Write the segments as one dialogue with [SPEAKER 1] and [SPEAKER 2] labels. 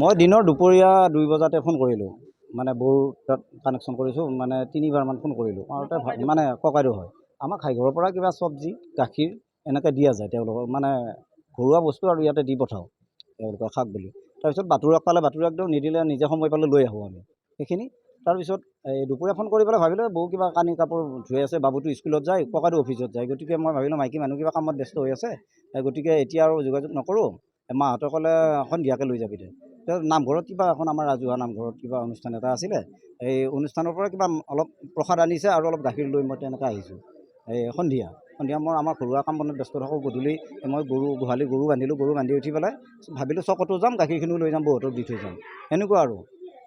[SPEAKER 1] মই দিনৰ দুপৰীয়া 2 বজাতে ফোন কৰিলোঁ, মানে বৌৰ তাত কানেকশ্যন কৰিছোঁ, মানে 3বাৰমান ফোন কৰিলোঁ। আৰু মানে ককাইদেউ হয়, আমাক ঘৰৰ পৰা কিবা চব্জি গাখীৰ এনেকৈ দিয়া যায়, তেওঁলোকক মানে ঘৰুৱা বস্তু আৰু ইয়াতে দি পঠাওঁ তেওঁলোকক খাওক বুলি। তাৰপিছত বাতৰুৱাক পালে বাতৰুৱাক দিওঁ, নিদিলে নিজে সময় পালে লৈ আহোঁ আমি সেইখিনি। তাৰপিছত এই দুপৰীয়া ফোন কৰি পেলাই ভাবিলোঁ বৌ কিবা কানি কাপোৰ ধুই আছে, বাবুটো স্কুলত যায়, ককাইদেউ অফিচত যায়, গতিকে মই ভাবিলোঁ মাইকী মানুহ কিবা কামত ব্যস্ত হৈ আছে, গতিকে এতিয়া আৰু যোগাযোগ নকৰোঁ। মাহঁতে ক'লে সন্ধিয়াকৈ লৈ যাবি দে। নামঘৰত কিবা এখন আমাৰ ৰাজহুৱা নামঘৰত কিবা অনুষ্ঠান এটা আছিলে, এই অনুষ্ঠানৰ পৰা কিবা অলপ প্ৰসাদ আনিছে আৰু অলপ গাখীৰ লৈ মই তেনেকৈ আহিছোঁ। এই সন্ধিয়া মই আমাৰ ঘৰুৱা কাম বনত ব্যস্ত থাকোঁ। গধূলি মই গোহালি গৰু বান্ধিলোঁ, গৰু বান্ধি উঠি পেলাই ভাবিলোঁ চকতো যাম, গাখীৰখিনিও লৈ যাম, বৌহঁতক দি থৈ যাম, এনেকুৱা আৰু।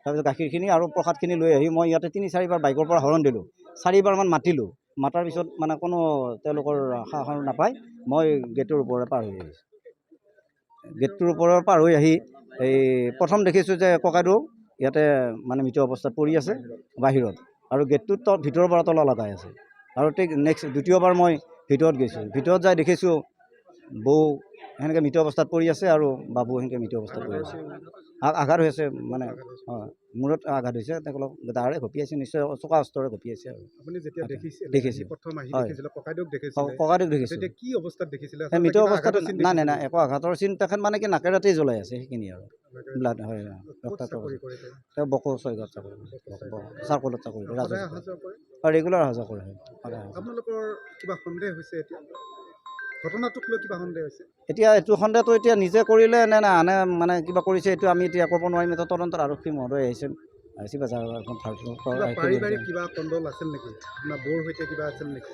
[SPEAKER 1] তাৰপিছত গাখীৰখিনি আৰু প্ৰসাদখিনি লৈ আহি মই ইয়াতে 3-4বাৰ বাইকৰ পৰা হৰণ দিলোঁ, 4বাৰমান মাতিলোঁ। মাতাৰ পিছত মানে কোনো তেওঁলোকৰ সাহস নাপায়, মই গেটৰ ওপৰৰে পাৰ হৈ আহিছোঁ। গেটটোৰ ওপৰৰ পাৰ হৈ আহি এই প্ৰথম দেখিছোঁ যে ককাইদেউ ইয়াতে মানে মৃত অৱস্থাত পৰি আছে বাহিৰত, আৰু গেটটোত ভিতৰৰ পৰা তলা লগাই আছে। আৰু নেক্সট দ্বিতীয়বাৰ মই ভিতৰত গৈছোঁ, ভিতৰত যাই দেখিছোঁ বৌ সেনেকৈ মৃত অৱস্থাত পৰি আছে আৰু বাবু সেনেকৈ মৃত অৱস্থাত পৰি আছে। আঘাত হৈ আছে, মানে মূৰত আঘাত হৈছে, তেওঁলোক দাৰে ঘঁপিয়াইছে, নিশ্চয় চকা অস্ত্ৰৰে ঘঁপিয়াইছে আৰু।
[SPEAKER 2] আপুনি যেতিয়া
[SPEAKER 1] দেখিছে
[SPEAKER 2] প্ৰথম আহি
[SPEAKER 1] হয়,
[SPEAKER 2] দেখিছিলে, ককাইদেউক দেখিছিলে,
[SPEAKER 1] ককাইদেউক দেখিছোঁ।
[SPEAKER 2] তেতিয়া কি অৱস্থাত দেখিছিলে?
[SPEAKER 1] মৃত অৱস্থাত নাই একো আঘাতৰ চিন তেখেত মানে কি নাকে ৰাতি জ্বলাই আছে সেইখিনি আৰু ব্লাড হয়। তেওঁ বকো ছয়গাঁৱত চাকৰি চাৰ্কলত চাকৰি কৰে, ৰেগুলাৰ অহা যোৱা কৰে।
[SPEAKER 2] আপোনালোকৰ কিবা সন্দেহ হৈছে এতিয়া? ঘটনাটোক লৈ কিবা সন্দেহ হৈছে?
[SPEAKER 1] এতিয়া এইটো সন্দেহটো এতিয়া নিজে কৰিলে নে আনে মানে কিবা কৰিছে, এইটো আমি এতিয়া ক'ব নোৱাৰিম। এটা তদন্তৰ আৰক্ষী মহোদয় আহিছে,
[SPEAKER 2] পাৰিবাৰিক কিবা কণ্ডল আছিল নেকি? আপোনাৰ বৌৰ সৈতে কিবা আছিল নেকি?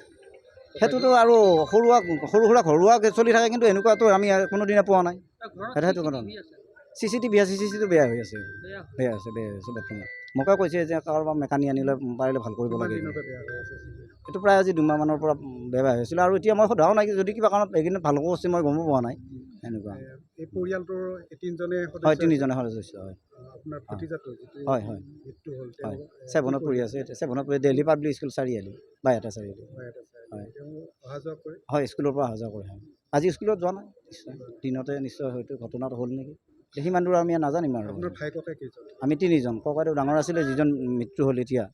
[SPEAKER 1] সেইটোতো আৰু সৰু সুৰা ঘৰুৱা চলি থাকে, কিন্তু এনেকুৱাতো আমি কোনোদিনে পোৱা নাই। সেইটো কথা CCTV বেয়া হৈ আছে, বেয়া হৈছে বৰ্তমান। মোকে কৈছে যে কাৰোবাৰ মেকানিক আনিলে পাৰিলে ভাল কৰিব লাগে। এইটো প্ৰায় আজি 2মাহমানৰ পৰা বেয়া হৈছিলে, আৰু এতিয়া মই সোধাও নাই, যদি কিবা কাৰণত এইখিনি ভাল কৰিছে মই গমো পোৱা নাই। এনেকুৱা
[SPEAKER 2] এই পৰিয়ালটোৰ 3জনে
[SPEAKER 1] হয়, 3জনে সদস্য হয়।
[SPEAKER 2] আপোনাৰ ভতিজাটো
[SPEAKER 1] হয় হয় হয়, 7ত পঢ়ি আছে, 7ত পঢ়ি দিল্লী পাব্লিক স্কুল চাৰিআলি, বাইহাটা চাৰিআলি। হয়, স্কুলৰ পৰা অহা যোৱা কৰে। আজি স্কুলত যোৱা নাই, নিশ্চয় দিনতে নিশ্চয় হয়তো ঘটনাটো হ'ল নেকি, সিমান দূৰ আমি নাজানিম আৰু। আমি 3জন, ককাইদেউ ডাঙৰ আছিলে, যিজন মৃত্যু হ'ল এতিয়া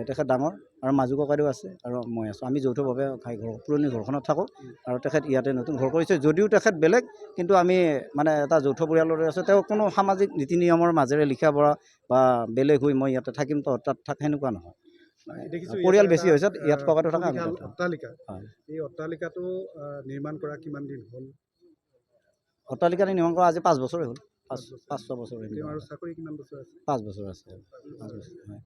[SPEAKER 1] তেখেত ডাঙৰ, আৰু মাজু ককাইদেউ আছে, আৰু মই আছোঁ। আমি যৌথভাৱে পুৰণি ঘৰখনত থাকোঁ, আৰু তেখেত ইয়াতে নতুন ঘৰ কৰিছে। যদিও তেখেত বেলেগ, কিন্তু আমি মানে এটা যৌথ পৰিয়ালৰে আছোঁ। তেওঁ কোনো সামাজিক নীতি নিয়মৰ মাজেৰে লিখা পঢ়া বা বেলেগ হৈ মই ইয়াতে থাকিম তাত সেনেকুৱা নহয়। পৰিয়াল বেছি হৈছে ইয়াত, ককাইদেউ থকা
[SPEAKER 2] অট্টালিকা। এই অট্টালিকাটো নিৰ্মাণ কৰা কিমান দিন হ'ল?
[SPEAKER 1] অট্টালিকাটো নিৰ্মাণ কৰা আজি 5 বছৰে হ'ল, 5-6 বছৰ।
[SPEAKER 2] 5 বছৰ আছে।
[SPEAKER 1] 5 বছৰ আছে, 5 বছৰ হয়।